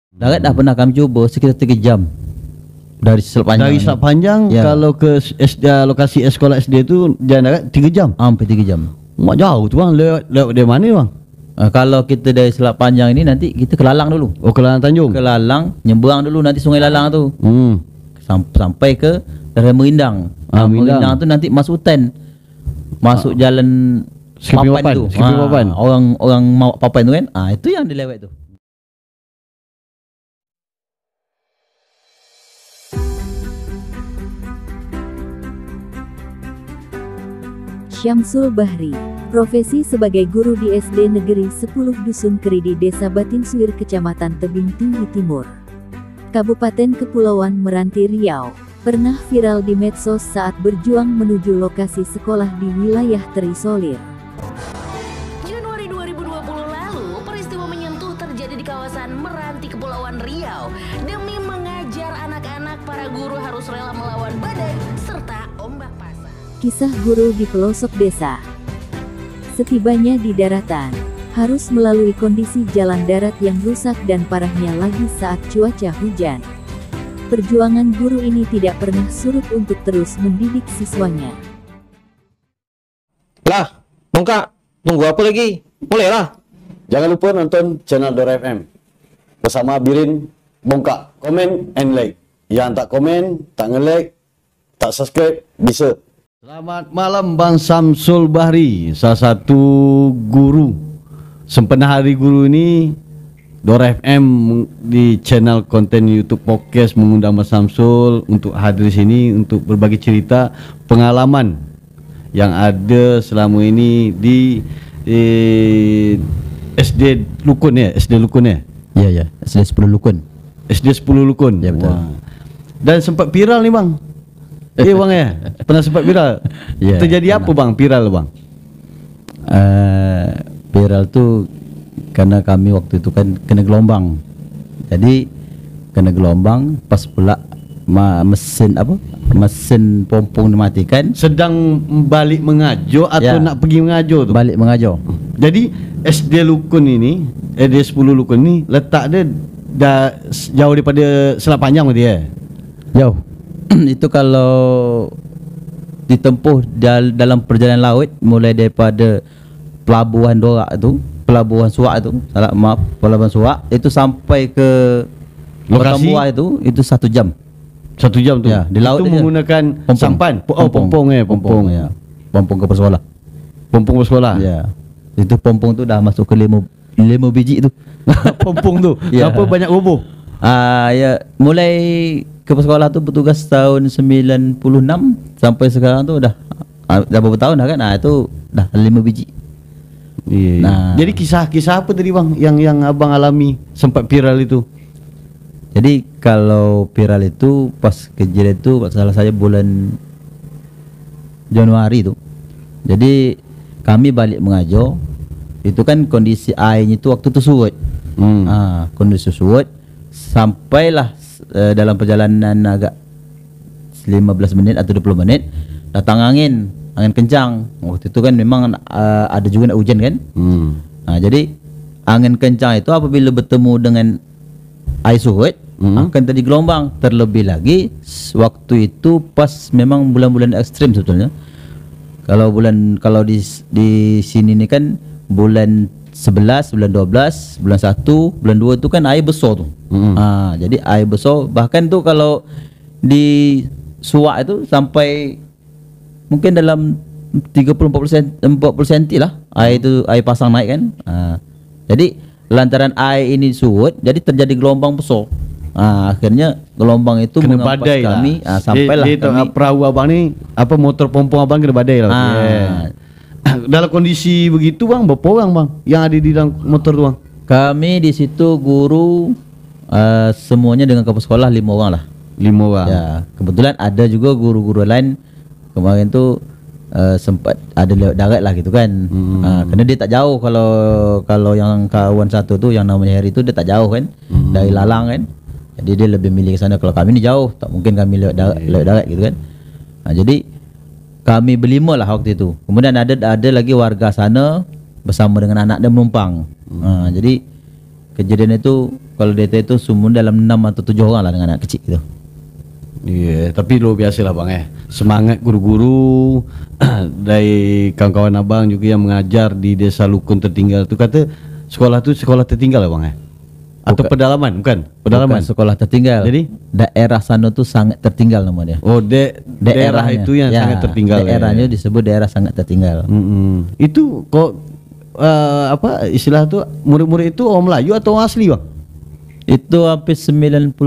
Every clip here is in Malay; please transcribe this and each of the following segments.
Darat dah pernah kami cuba sekitar 3 jam dari Selat Panjang. Dari Selat Panjang kalau ke lokasi sekolah SD tu jalan darat 3 jam. Hampir 3 jam. Mak jauh tu bang. Lewat dari mana bang? Kalau kita dari Selat Panjang ini nanti kita ke Lalang dulu. Oh, ke Lalang Tanjung. Ke Lalang, nyeberang dulu nanti Sungai Lalang tu. Sampai ke daerah Merindang. Merindang tu nanti masuk hutan. Masuk jalan Papan tu. Papan. Orang mau Papan tu kan. Itu yang dilewat tu. Syamsul Bahri, profesi sebagai guru di SD Negeri 10 Dusun Keridi Desa Batinsuir Kecamatan Tebing Tinggi Timur, Kabupaten Kepulauan Meranti Riau, pernah viral di medsos saat berjuang menuju lokasi sekolah di wilayah terisolir. Januari 2020 lalu, peristiwa menyentuh terjadi di kawasan Meranti Kepulauan Riau. Demi mengajar anak-anak, para guru harus rela melawan badai serta ombak pasang. Kisah guru di pelosok desa. Setibanya di daratan, harus melalui kondisi jalan darat yang rusak dan parahnya lagi saat cuaca hujan. Perjuangan guru ini tidak pernah surut untuk terus mendidik siswanya. Lah, Bongkak, tunggu apa lagi? Mulailah. Jangan lupa nonton channel Dora FM bersama Birin Bongkak. Komen and like. Yang tak komen, tak nge-like, tak subscribe, bisa. Selamat malam Bang Syamsul Bahri, salah satu guru sempena Hari Guru ini. Dora FM di channel konten YouTube podcast mengundang Bang Syamsul untuk hadir di sini untuk berbagi cerita pengalaman yang ada selama ini di SD Lukun ya, SD Lukun ya. Ya, SD 10 Lukun. SD 10 Lukun. Ya, betul. Dan sempat viral nih Bang. Bang ya, pernah sempat viral. Terjadi apa Bang viral Bang? Viral tu karena kami waktu itu kan kena gelombang. Jadi kena gelombang pas pula mesin pompong dimatikan. Sedang balik mengajo atau nak pergi mengajo tu? Balik mengajo. Jadi SD Lukun ini, SD 10 Lukun ni letak dia dah jauh daripada Selat Panjang berarti ya? Jauh. Itu kalau ditempuh dalam perjalanan laut mulai daripada Pelabuhan Dorak tu, Pelabuhan Suak tu, Pelabuhan Suak itu sampai ke lokasi itu 1 jam. 1 jam tu. Ya, di laut itu menggunakan sampan. Pompong ya. Pompong ke sekolah. Pompong ke sekolah. Ya. Itu pompong tu dah masuk ke 5 biji tu. Pompong tu. Berapa banyak roboh? Ya, mulai ke sekolah tu bertugas tahun 96 sampai sekarang tu dah berapa tahun dah kan? Itu dah 5 biji. Jadi kisah-kisah apa tadi Bang yang abang alami sempat viral itu? Jadi kalau viral itu pas kejadian itu salah saya bulan Januari tu. Jadi kami balik mengajo, itu kan kondisi airnya itu waktu tu surut. Kondisi surut sampailah dalam perjalanan agak 15 menit atau 20 menit datang angin kencang. Waktu itu kan memang ada juga nak hujan kan. Jadi angin kencang itu apabila bertemu dengan air surut akan terjadi gelombang. Terlebih lagi waktu itu pas memang bulan-bulan ekstrim sebetulnya. Kalau di sini ni kan bulan 11, bulan 12, bulan 1, bulan 2 tu kan air besar tu. Jadi air besar, bahkan tu kalau di Suak itu sampai mungkin dalam 30-40 cm lah air tu, air pasang naik kan. Jadi lantaran air ini surut, jadi terjadi gelombang besar. Akhirnya gelombang itu kena mengampas badai kami lah. Sampailah kami perahu abang ni, motor pompong abang kena badai lah. Dalam kondisi begitu Bang, berapa orang Bang yang ada di dalam motor tu Bang? Kami di situ guru semuanya dengan kepala sekolah 5 orang lah. 5 orang. Ya, kebetulan ada juga guru-guru lain kemarin tu sempat ada lewat darat lah gitu kan. Kerana dia tak jauh, kalau yang kawan satu tu yang namanya Harry tu dia tak jauh kan, dari Lalang kan. Jadi dia lebih milih ke sana. Kalau kami ni jauh, tak mungkin kami lewat darat gitu kan. Jadi kami berlima lah waktu itu. Kemudian ada lagi warga sana bersama dengan anak dia menumpang. Jadi kejadian itu kalau DT itu semua dalam 6 atau 7 orang lah dengan anak kecil gitu. Iya, tapi luar biasa lah bang semangat guru-guru dari kawan-kawan abang juga yang mengajar di desa Lukun tertinggal tu kata sekolah tu sekolah tertinggal lah bang atau pedalaman bukan? Pedalaman. Bukan sekolah tertinggal. Jadi daerah sana tu sangat tertinggal nama dia. Oh daerah itu yang sangat tertinggal. Daerahnya disebut daerah sangat tertinggal. Itu kok apa istilah tu murid-murid itu orang Melayu atau orang asli bang? Itu hampir 90%,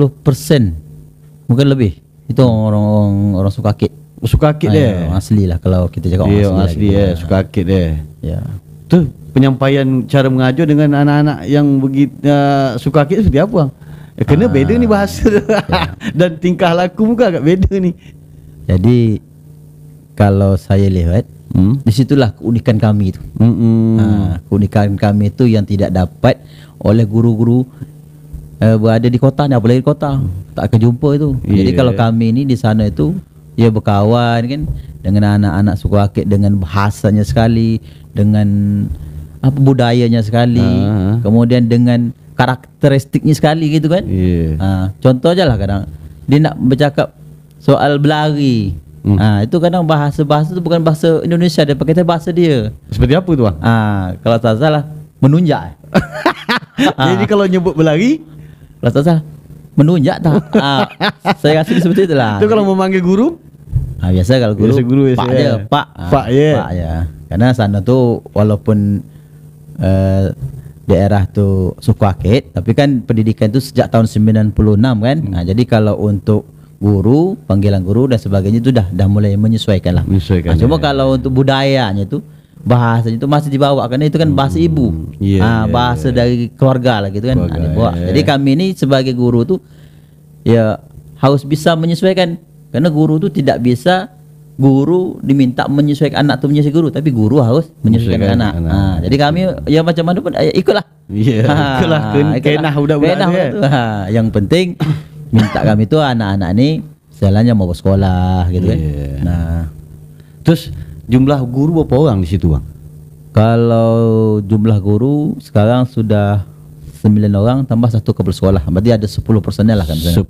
mungkin lebih. Itu orang Sukakit. Sukakit dia. Orang asli lah kalau kita cakap Dia orang orang asli. asli Sukakit dia. Ya. Tu penyampaian cara mengajar dengan anak-anak yang begitu Sukakit seperti apa bang? Kena beda ni bahasa dan tingkah laku muka agak beda ni. Jadi kalau saya lihat disitulah keunikan kami tu. Keunikan kami tu yang tidak dapat oleh guru-guru berada di kota ni, apalagi di kota tak akan jumpa itu. Jadi kalau kami ni di sana itu ya berkawan kan dengan anak-anak suku Akik dengan bahasanya sekali, dengan apa budayanya sekali, kemudian dengan karakteristiknya sekali gitu kan. Contoh aja lah kadang dia nak bercakap soal berlari. Itu kadang bahasa tu bukan bahasa Indonesia, dia pakai bahasa dia. Seperti apa tu bang? Kalau tak salah menunjuk. Jadi kalau nyebut berlari, kalau tak salah menunjuk tak? Saya rasa seperti itulah. Itu kalau memanggil guru? Biasa kalau guru, biasa guru pak biasa je, pak. Pak je. Pak je. Karena sana tu walaupun daerah tu suku Akit, tapi kan pendidikan tu sejak tahun 96 kan. Jadi kalau untuk guru, panggilan guru dan sebagainya itu dah mulai menyesuaikan lah. Cuma kalau untuk budayanya tu, bahasanya itu masih dibawa karena itu kan bahasa ibu. Bahasa dari keluarga lah gitu kan. Dibawa. Jadi kami ni sebagai guru tu ya harus bisa menyesuaikan, karena guru tu tidak bisa guru diminta menyesuaikan anak tu menyesuaikan guru, tapi guru harus menyesuaikan anak. Jadi kami ya macam mana pun ikutlah. Ikutlah kenah budak-budak tu. Yang penting minta kami tu anak-anak ni jalannya mau bersekolah gitu kan. Terus jumlah guru berapa orang di situ bang? Kalau jumlah guru sekarang sudah 9 orang tambah 1 kepala sekolah. Berarti ada 10 personel lah kan. 10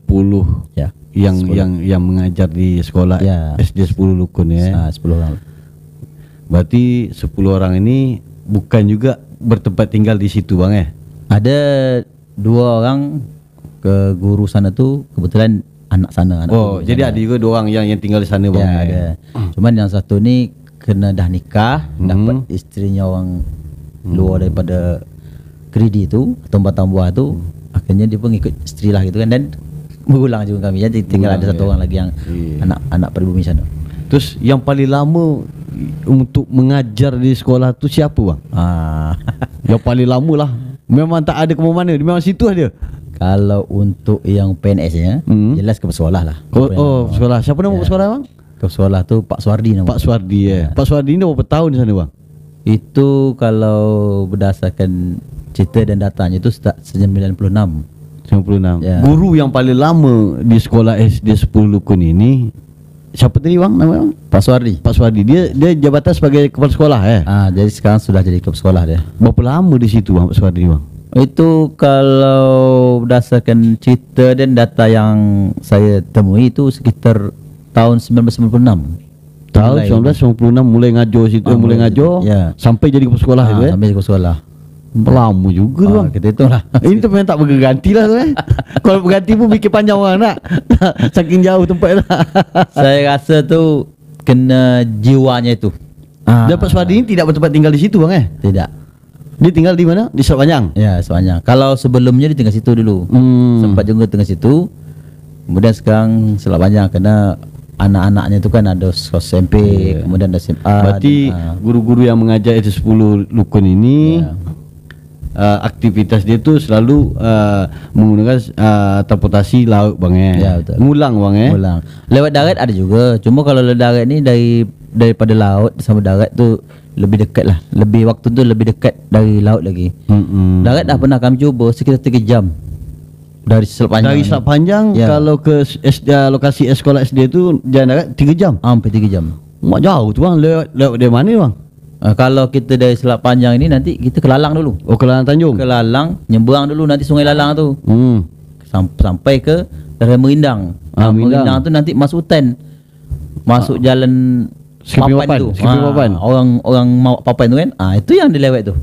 ya. Yang mengajar di sekolah SD 10 Lukun ya. 10 orang. Berarti 10 orang ini bukan juga bertempat tinggal di situ bang Ada 2 orang ke guru sana tu kebetulan anak sana. Jadi ada juga 2 orang yang tinggal di sana bang. Ada. Cuman yang satu ni kena dah nikah, dapat isterinya orang luar daripada Keridi tu, tempat buah tu, akhirnya dia pun ikut isteri lah gitu kan, dan berulang juga kami. Jadi tinggal ada 1 orang lagi yang anak pribumi sana. Terus yang paling lama untuk mengajar di sekolah tu siapa bang? Yang paling lama lah. Memang tak ada ke mana, dia memang situ aja. Kalau untuk yang PNS nya jelas ke sekolah lah. Sekolah. Siapa nama sekolah bang? Ke sekolah tu Pak Suardi nama. Pak Suardi Pak Suardi ni berapa tahun di sana bang? Itu kalau berdasarkan cerita dan datanya itu start 96. Guru yang paling lama di sekolah SD 10 Lukun ini siapa tadi bang nama bang? Pak Suardi. Pak Suardi. Dia jabatan sebagai kepala sekolah jadi sekarang sudah jadi kepala sekolah dia. Berapa lama di situ bang Pak Suardi bang? Itu kalau berdasarkan cerita dan data yang saya temui itu sekitar tahun 1996. Tahun 1996 mulai ngajar situ, mulai ngajar sampai jadi kepala sekolah itu sampai jadi kepala sekolah. Lama juga bang. Kita hitung lah. Ini tu memang tak berganti lah tu Kalau berganti pun mikir panjang orang nak. Saking jauh tempat lah. Saya rasa tu kena jiwanya itu. Dan Pak Suardi ini tidak bertempat tinggal di situ bang Tidak. Dia tinggal di mana? Di Selat Panjang? Ya, Selat Panjang. Kalau sebelumnya dia tinggal situ dulu. Sempat juga tinggal situ. Kemudian sekarang Selat Panjang kerana anak-anaknya tu kan ada SMP, kemudian ada SMA. Berarti guru-guru yang mengajar itu 10 Lukun ini aktivitas dia tu selalu menggunakan transportasi laut bang betul. Ngulang bang Ngulang. Lewat darat ada juga. Cuma kalau lewat darat ni daripada laut sama darat tu lebih dekat lah. Waktu tu lebih dekat dari laut lagi. Darat dah pernah kami cuba sekitar 3 jam. Dari Selat Panjang. Dari Selat Panjang kalau ke lokasi sekolah SD tu jalan darat 3 jam. Hampir 3 jam. Mak jauh tu bang. Lewat dari mana bang? Kalau kita dari Selat Panjang ini nanti kita ke Lalang dulu. Oh, ke Lalang Tanjung. Ke Lalang, nyeberang dulu nanti Sungai Lalang tu. Sampai ke daerah Merindang. Merindang tu nanti masuk hutan. Masuk jalan Papan tu. Papan. Orang mau Papan tu kan. Itu yang dilewat tu.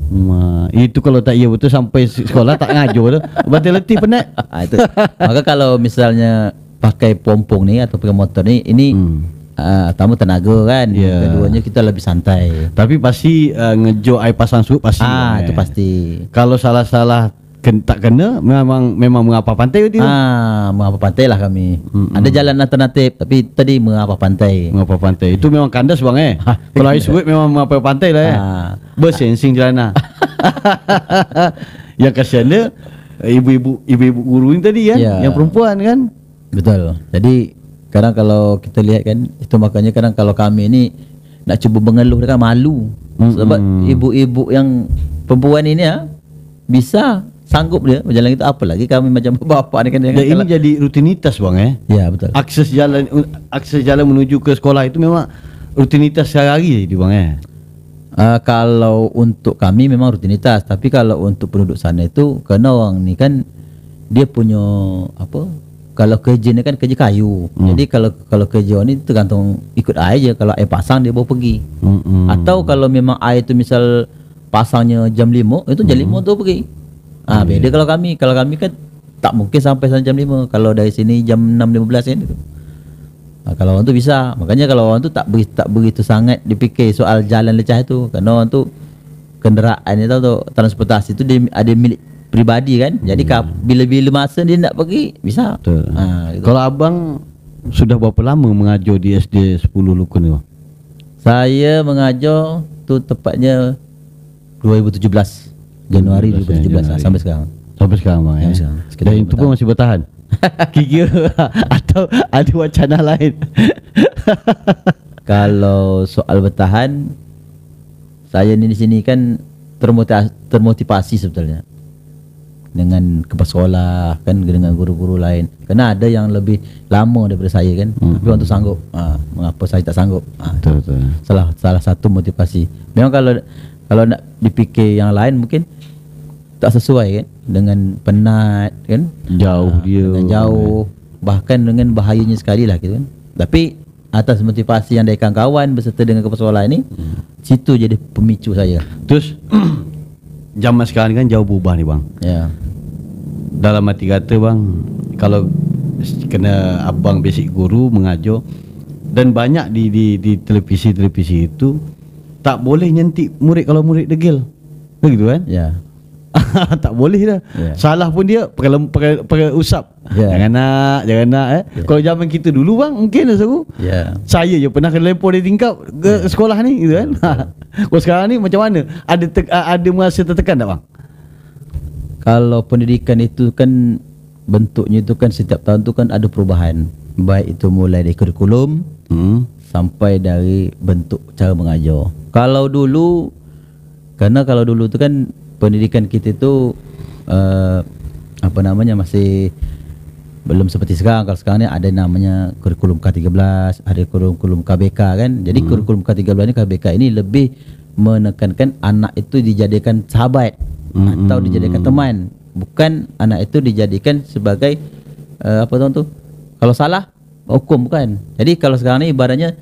Itu kalau tak betul sampai sekolah tak ngajo tu. Berarti letih penat. Itu. Maka kalau misalnya pakai pompong ni atau pakai motor ni, ini tamu tenaga kan. Keduanya kita lebih santai. Tapi pasti ngejo air pasang surut pasti. Itu pasti. Kalau salah-salah tak kena memang mengapa pantai tu. Mengapa pantai lah kami. Ada jalan alternatif tapi tadi mengapa pantai. Mengapa pantai. Itu memang kandas bang Kalau air surut memang mengapa pantai lah bersensing jalan. Yang kasihan dia ibu-ibu guru ni tadi kan, yang perempuan kan. Betul. Jadi kadang kalau kita lihat kan, itu makanya kadang kalau kami ni nak cuba mengeluh dia kan malu. Sebab ibu-ibu yang perempuan ini bisa sanggup dia berjalan itu, apalagi kami macam bapa ni kan. Dan ini jadi rutinitas bang Ya betul. Akses jalan menuju ke sekolah itu memang rutinitas sehari-hari tu bang Kalau untuk kami memang rutinitas, tapi kalau untuk penduduk sana itu kerana orang ni kan dia punya kalau kerja ni kan kerja kayu. Jadi kalau kerja ni tergantung ikut air je. Kalau air pasang dia bawa pergi. Atau kalau memang air tu misal pasangnya jam 5, itu jam 5 tu pergi. Beda kalau kami kan tak mungkin sampai jam 5. Kalau dari sini jam 6.15 kan itu. Kalau orang tu bisa. Makanya kalau orang tu tak begitu sangat dipikir soal jalan lecah itu. Kerana orang tu kenderaan ni tahu transportasi tu dia ada milik peribadi kan. Jadi bila-bila masa dia nak pergi bisa. Betul. Gitu. Kalau abang sudah berapa lama mengajar di SD 10 Lukun ni bang? Saya mengajar tu tepatnya 2017 Januari 2017 sampai sekarang. Sampai sekarang bang Dan itu pun masih bertahan. Kira atau ada wacana lain? Kalau soal bertahan, saya ni di sini kan termotivasi sebetulnya dengan kepala sekolah kan, dengan guru-guru lain. Kerana ada yang lebih lama daripada saya kan. Tapi orang tu sanggup. Mengapa saya tak sanggup? Betul. Salah satu motivasi. Memang kalau nak dipikir yang lain mungkin tak sesuai kan, dengan penat kan, dengan jauh, bahkan dengan bahayanya sekali lah gitu kan. Tapi atas motivasi yang dari kawan-kawan beserta dengan kepala sekolah ini, situ jadi pemicu saya. Terus zaman sekarang kan jauh berubah ni bang. Dalam arti kata bang, kalau kena abang basic guru mengajar, dan banyak di televisi itu tak boleh nyentik murid kalau murid degil. Begitu kan? Tak boleh dah. Salah pun dia pakai usap. Jangan nak Kalau zaman kita dulu bang mungkin seru. Saya je pernah kena lempar dari tingkap ke sekolah ni gitu kan. Kalau sekarang ni macam mana? Ada merasa tertekan tak bang? Kalau pendidikan itu kan bentuknya itu kan setiap tahun tu kan ada perubahan. Baik itu mulai dari kurikulum sampai dari bentuk cara mengajar. Kalau dulu tu kan pendidikan kita itu masih belum seperti sekarang. Kalau sekarang ni ada namanya kurikulum K13, ada kurikulum KBK kan. Jadi kurikulum K13 ni, KBK ini lebih menekankan anak itu dijadikan sahabat atau dijadikan teman, bukan anak itu dijadikan sebagai kalau salah hukum, bukan. Jadi kalau sekarang ni ibaratnya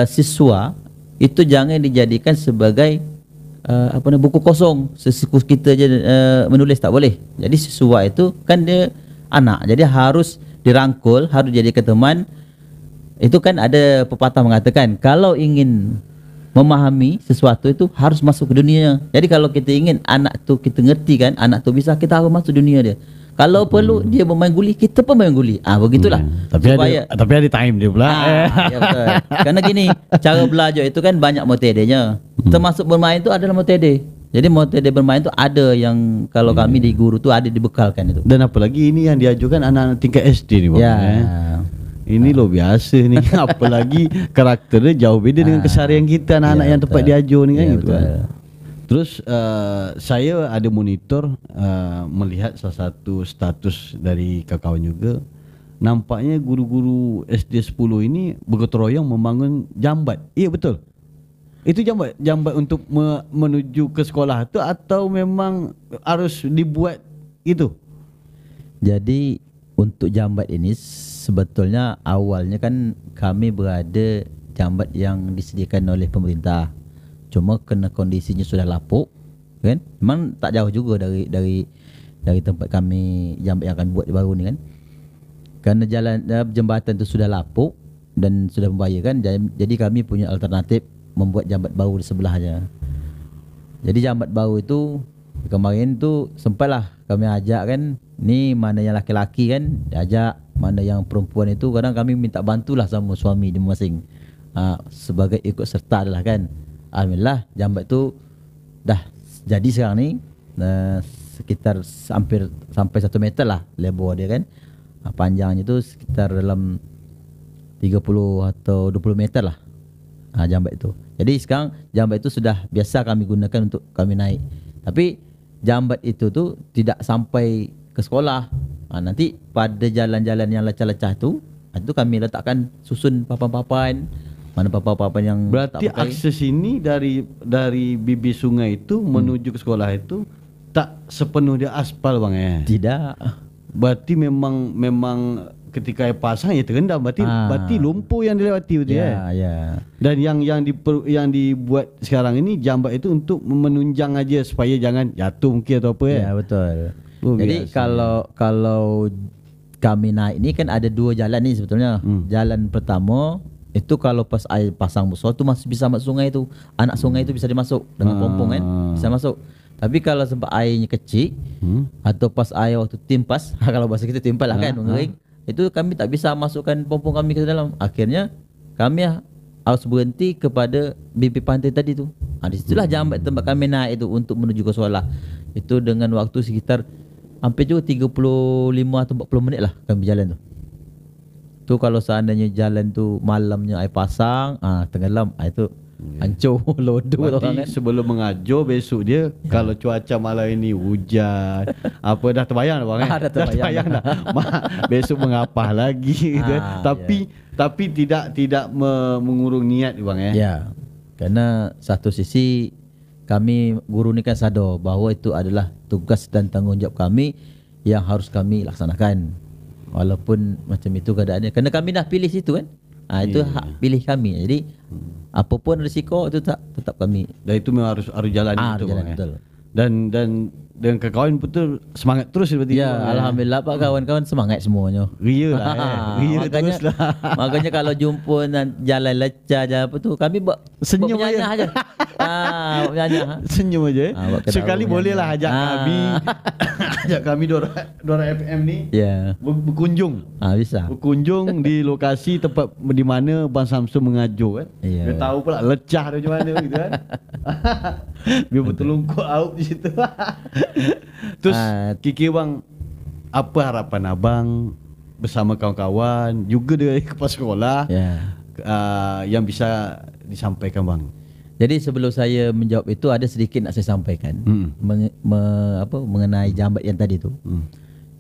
siswa itu jangan dijadikan sebagai buku kosong, sesikus kita je menulis, tak boleh. Jadi siswa itu kan dia anak, jadi harus dirangkul, harus jadikan teman. Itu kan ada pepatah mengatakan kalau ingin memahami sesuatu itu harus masuk ke dunia. Jadi kalau kita ingin anak tu kita ngerti kan, anak tu bisa, kita harus masuk dunia dia. Kalau perlu dia bermain guli, kita pun main guli. Begitulah. Tapi ada time dia pula. Ya betul. Karena gini, cara belajar itu kan banyak metodenya. Termasuk bermain itu adalah metode. Jadi metode bermain itu ada yang kalau kami di guru tu ada dibekalkan itu. Dan apalagi ini yang diajukan anak-anak tingkat SD ni bang. Ini loh biasa ni. Apalagi karakternya jauh beda dengan keseharian kita anak-anak yang tempat diajar ni kan gitu kan. Terus saya ada monitor melihat salah satu status dari kawan juga. Nampaknya guru-guru SD 10 ini bergotong royong membangun jambat. Iya betul. Itu jambat untuk menuju ke sekolah tu atau memang harus dibuat itu? Jadi untuk jambat ini sebetulnya awalnya kan kami berada jambat yang disediakan oleh pemerintah. Cuma kena kondisinya sudah lapuk kan. Memang tak jauh juga dari tempat kami jambat yang akan buat baru ni kan. Kerana jambatan tu sudah lapuk dan sudah membahayakan, jadi kami punya alternatif membuat jambat baru di sebelahnya. Jadi jambat baru itu kemarin tu sempatlah kami ajak kan, ni mana yang laki-laki kan diajak, mana yang perempuan itu kadang kami minta bantulah sama suami dia masing sebagai ikut serta adalah kan. Alhamdulillah jambat tu dah jadi sekarang ni, sekitar hampir sampai 1 meter lah lebar dia kan. Panjangnya tu sekitar dalam 30 atau 20 meter lah jambat itu. Jadi sekarang jambat itu sudah biasa kami gunakan untuk kami naik. Tapi jambat itu tu tidak sampai ke sekolah. Nanti pada jalan-jalan yang lecah-lecah tu, itu kami letakkan susun papan-papan. Mana papan-papan yang berarti akses ini dari bibir sungai itu menuju ke sekolah itu tak sepenuh dia aspal bang Tidak. Berarti memang ketika air pasang ya terendam, berarti lumpur yang dilewati betul ya. Ya. Dan yang dibuat sekarang ini jambat itu untuk menunjang aja supaya jangan jatuh mungkin atau apa ya. Ya betul. Jadi kalau kami naik ni kan ada 2 jalan ni sebetulnya. Jalan pertama itu kalau pas air pasang besar tu masih bisa masuk sungai tu. Anak sungai tu bisa dimasuk dengan pompong kan, bisa masuk. Tapi kalau sebab airnya kecil atau pas air waktu timpas, kalau bahasa kita timpas lah kan, mengering, itu kami tak bisa masukkan pompong kami ke dalam. Akhirnya kami harus berhenti kepada bibir pantai tadi tu. Di situlah jambat tempat kami naik itu untuk menuju ke sekolah. Itu dengan waktu sekitar hampir juga 35 atau 40 minit lah kami berjalan tu. Tu kalau seandainya jalan tu malamnya air pasang, tenggelam, itu hancur lodo orang kan. Sebelum mengajar besok dia kalau cuaca malam ini hujan apa dah terbayang dah bang dah terbayang dah. Besok mengapah lagi gitu. Tapi tidak mengurung niat bang Ya. Kerana satu sisi kami guru ni kan sadar bahawa itu adalah tugas dan tanggungjawab kami yang harus kami laksanakan. Walaupun macam itu keadaannya, kerana kami dah pilih situ kan. Itu hak pilih kami. Jadi apapun risiko itu tetap kami. Dan itu memang harus jalan itu jalan, bang betul. Dan kawan betul semangat terus seperti ya, itu. Alhamdulillah Pak, kawan-kawan semangat semuanya. Ria lah ria makanya, terus lah. Makanya kalau jumpa jalan lecah jalan apa tu, kami senyum aja. Menyanyah. Senyum aja. Sekali bolehlah ajak kami ajak kami Dora FM ni berkunjung. Bisa. Berkunjung di lokasi tempat di mana Bang Samsul mengajar kan. Dia tahu pula lecah dia macam mana gitu kan. Biar bertelungkup out di situ. Terus Kiki bang, apa harapan abang bersama kawan-kawan juga dari kepala sekolah yang bisa disampaikan bang? Jadi sebelum saya menjawab itu ada sedikit nak saya sampaikan mengenai jambat yang tadi tu.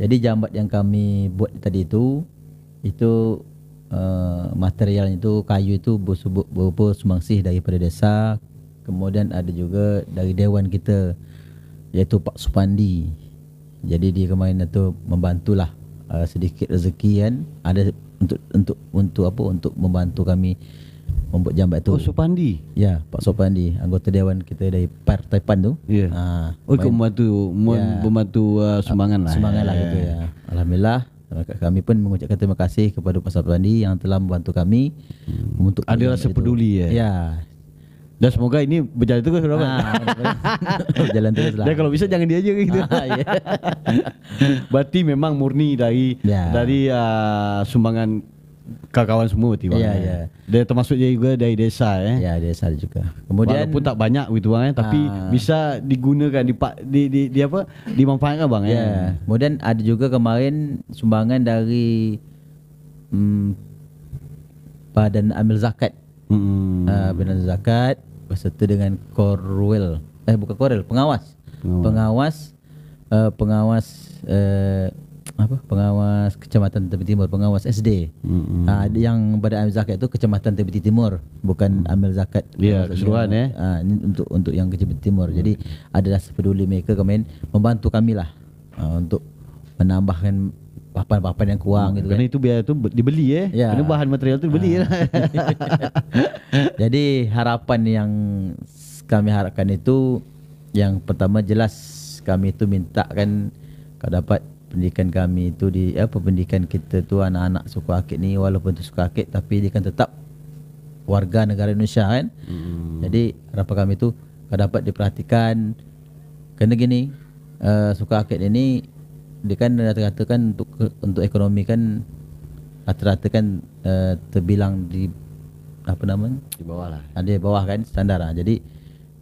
Jadi jambat yang kami buat tadi itu materialnya itu kayu itu berupa sumbangsih daripada desa. Kemudian ada juga dari dewan kita, iaitu Pak Supandi. Jadi dia kemarin itu membantulah sedikit rezeki kan, ada untuk membantu kami membuat jambat tu. Supandi. Ya, Pak Supandi, anggota dewan kita dari Partai PAN tu. Membantu sumbangan lah. Sumbangan lah gitu ya. Alhamdulillah kami pun mengucapkan terima kasih kepada Pak Supandi yang telah membantu kami untuk ada rasa peduli ya. Dan semoga ini berjalan terus berjalan terus lah. Dan kalau bisa jangan dia aja gitu. Berarti memang murni dari sumbangan kawan-kawan semua tiba. Dia termasuk dia juga dari desa Ya, desa juga. Kemudian walaupun tak banyak gitu bang tapi bisa digunakan dimanfaatkan bang Kemudian ada juga kemarin sumbangan dari Badan Amil Zakat. Badan Zakat beserta dengan pengawas pengawas Kecamatan Tebing Timur, pengawas SD. Yang pada ambil zakat itu Kecamatan Tebing Timur, bukan ambil zakat. Ya, keseluruhan ini untuk yang Tebing Timur. Jadi adalah sepeduli mereka membantu kami lah untuk menambahkan papan-papan yang kurang gitu kan. Kerana itu biar tu dibeli Ya. Kerana bahan material tu dibeli lah. Jadi harapan yang kami harapkan itu, yang pertama jelas kami itu minta kan kalau dapat pendidikan kami itu pendidikan kita tu anak-anak suku Akik ni walaupun tu suku Akik tapi dia kan tetap warga negara Indonesia kan. Jadi harapan kami tu kalau dapat diperhatikan, kena gini, suku Akik ini dia kan rata-rata kan untuk ekonomi kan rata-rata kan terbilang di Di bawah lah. Ada di bawah kan standar lah. Jadi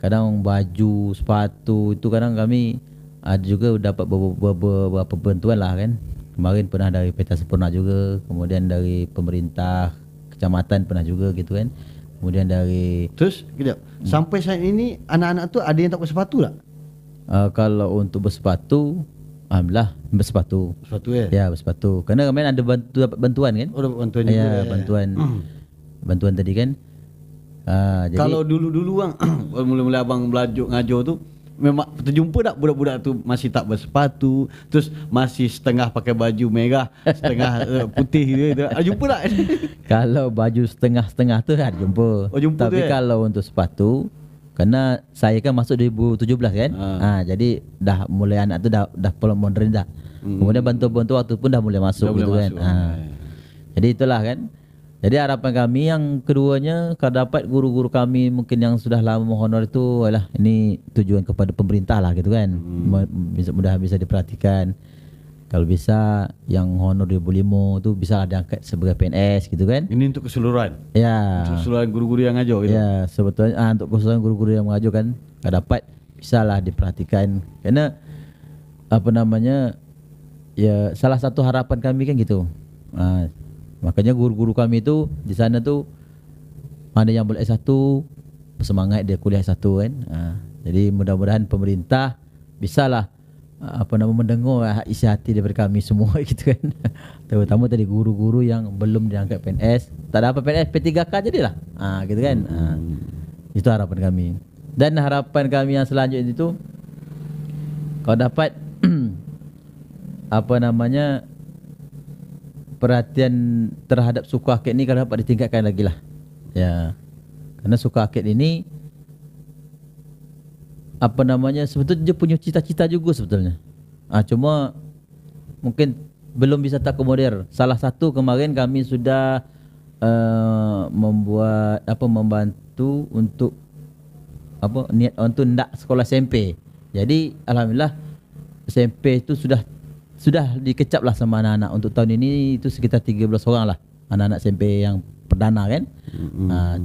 kadang baju, sepatu itu kadang kami ada juga dapat beberapa bantuan lah kan. Kemarin pernah dari Peta Sempurna juga, kemudian dari pemerintah kecamatan pernah juga gitu kan. Kemudian dari Terus kejap, sampai saat ini anak-anak tu ada yang tak pakai sepatu tak? kalau untuk bersepatu, alhamdulillah bersepatu. Sepatu Ya, bersepatu. Kerana kemarin ada dapat bantuan kan. Oh, dapat bantuan juga. Ya, bantuan tadi kan. Jadi Kalau dulu-dulu bang, mula-mula abang belajar ngajar tu, memang terjumpa tak budak-budak tu masih tak bersepatu, terus masih setengah pakai baju merah, setengah putih gitu. Jumpa tak? kalau baju setengah-setengah tu ada jumpa. Oh, jumpa Tapi tu, kalau untuk sepatu, kerana saya kan masuk 2017 kan. Jadi dah mulai anak tu dah pola modern dah. Kemudian bantu-bantu waktu pun dah mulai masuk Dah gitu mulai kan. masuk. Jadi itulah kan. Jadi harapan kami yang keduanya, kalau dapat guru-guru kami mungkin yang sudah lama menghonor itu, ini tujuan kepada pemerintah lah gitu kan. Mudah bisa diperhatikan. Kalau bisa yang honor 2005 tu bisa diangkat sebagai PNS gitu kan. Ini untuk keseluruhan. Ya. Untuk keseluruhan guru-guru yang ngajar gitu. Ya, sebetulnya untuk keseluruhan guru-guru yang mengajar kan, kalau dapat bisalah diperhatikan. Kerana ya salah satu harapan kami kan gitu. Makanya guru-guru kami tu di sana tu mana yang boleh S1 bersemangat dia kuliah S1 kan. Jadi mudah-mudahan pemerintah bisalah mendengar isi hati daripada kami semua gitu kan. Terutama tadi guru-guru yang belum diangkat PNS, tak dapat PNS P3K jadilah. Gitu kan. Itu harapan kami. Dan harapan kami yang selanjutnya itu kalau dapat perhatian terhadap suku Akik ni kalau dapat ditingkatkan lagi lah. Ya. Kerana suku Akik ini sebetulnya dia punya cita-cita juga sebetulnya. Cuma mungkin belum bisa terakomodir. Salah satu kemarin kami sudah membantu untuk niat untuk ndak sekolah SMP. Jadi alhamdulillah SMP itu sudah dikecap lah sama anak-anak. Untuk tahun ini itu sekitar 13 orang lah anak-anak SMP yang perdana kan.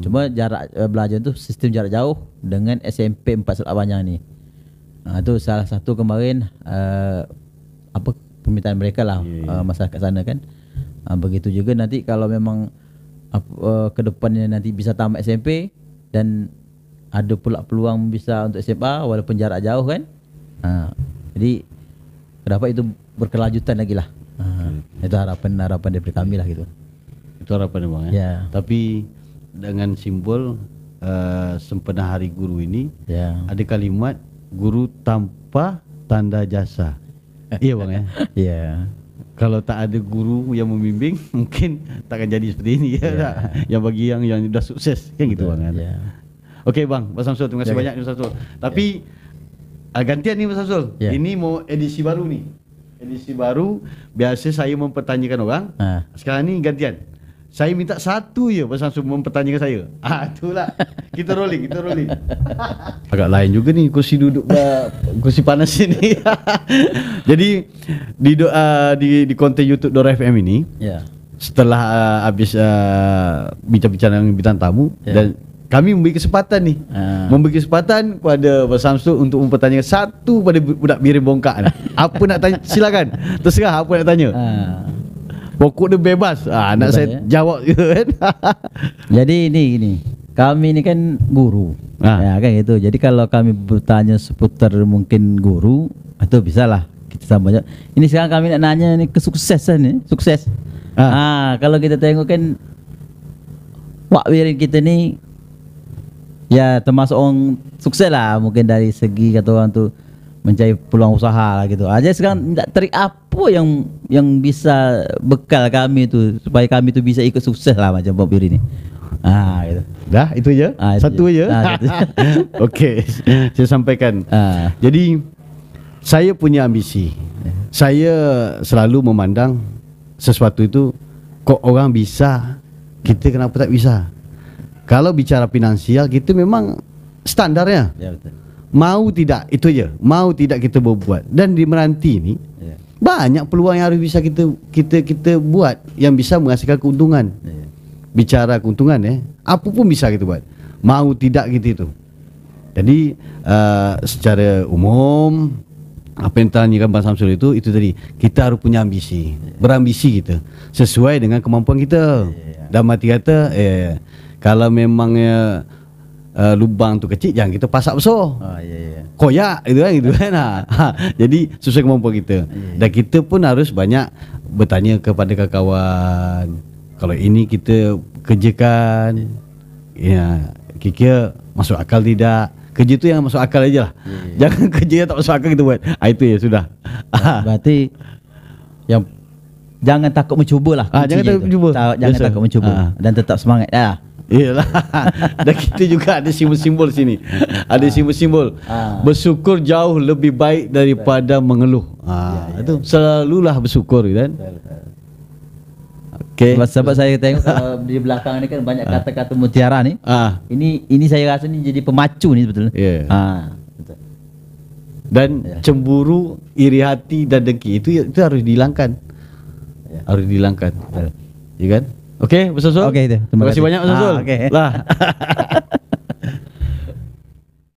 Cuma jarak belajar tu sistem jarak jauh dengan SMP 4 Selat Panjang ni. Itu salah satu kemarin permintaan mereka lah, masyarakat sana kan. Begitu juga nanti kalau memang ke depannya nanti bisa tamat SMP dan ada pula peluang bisa untuk SMA walaupun jarak jauh kan. Jadi dapat itu berkelanjutan lagi lah. Itu harapan daripada kami lah gitu. Itu harapan bang ya. Ya. Tapi dengan simbol sempena Hari Guru ini, ada kalimat guru tanpa tanda jasa. Iya bang ya. Ya. Kalau tak ada guru yang membimbing, mungkin takkan jadi seperti ini ya. Yang bagi yang sudah sukses kan gitu bang. Ya. Okey bang, Mas Samsul, terima kasih banyak Mas Samsul. Tapi gantian nih Mas Samsul. Ini mau edisi baru nih. Edisi baru, biasa saya mempertanyakan orang. Sekarang ni gantian. Saya minta satu je Mas Samsul mempertanyakan saya. Itulah. Kita rolling. Agak lain juga nih kursi duduk kursi panas ini. Jadi di konten YouTube Dora FM ini, setelah habis bincang-bincang dengan bintang tamu dan kami memberi kesempatan ni. Memberi kesempatan kepada Mas Samsul untuk mempertanyakan satu pada budak Birin Bongkak ni. Apa nak tanya, silakan. Terserah apa nak tanya. Pokok dia bebas. Nak saya jawab je kan. Jadi ini kami ni kan guru. Ya kan gitu. Jadi kalau kami bertanya seputar mungkin guru, itu bisalah kita sama je. Ini sekarang kami nak nanya ni kesuksesan ni, sukses. Kalau kita tengok kan Wak Wirin kita ni ya termasuk orang sukses lah, mungkin dari segi kata orang tu mencari peluang usaha lah gitu. Aja sekarang tak trik apa yang bisa bekal kami tu supaya kami tu bisa ikut sukses lah macam Wak Wirin ni. Gitu. Dah itu je. Satu je. Okey. Saya sampaikan. Jadi saya punya ambisi. Saya selalu memandang sesuatu itu kok orang bisa, kita kenapa tak bisa? Kalau bicara finansial, kita memang standarnya. Ya betul. Mau tidak, itu je. Mau tidak kita berbuat. Dan di Meranti ni banyak peluang yang harus bisa kita buat yang bisa menghasilkan keuntungan. Bicara keuntungan apa pun bisa kita buat. Mau tidak kita itu. Jadi secara umum apa yang ditanyakan Bang Samsul itu tadi, kita harus punya ambisi. Berambisi kita sesuai dengan kemampuan kita. Dalam arti kata kalau memangnya lubang tu kecil, jangan kita pasak besar. Koyak gitu kan. Jadi sesuai kemampuan kita. Dan kita pun harus banyak bertanya kepada kawan-kawan. Kalau ini kita kerjakan, kira-kira masuk akal tidak? Kerja tu yang masuk akal aja lah. Jangan kerja yang tak masuk akal kita buat. Itu ya sudah. Berarti yang jangan takut mencuba lah. Jangan takut mencuba. Jangan takut mencuba dan tetap semangat lah. Iyalah. Dan kita juga ada simbol-simbol sini. Ada simbol-simbol. Bersyukur jauh lebih baik daripada mengeluh. Itu selalulah bersyukur kan. Okay. Sebab saya tengok di belakang ni kan banyak kata-kata mutiara ni. Ini saya rasa ni jadi pemacu ni sebetulnya. Betul. Dan cemburu, iri hati dan dengki itu harus dihilangkan. Harus dihilangkan. Ya kan? Okey, Ustaz Sul. Okey, terima kasih banyak Ustaz Sul. Okey. Lah.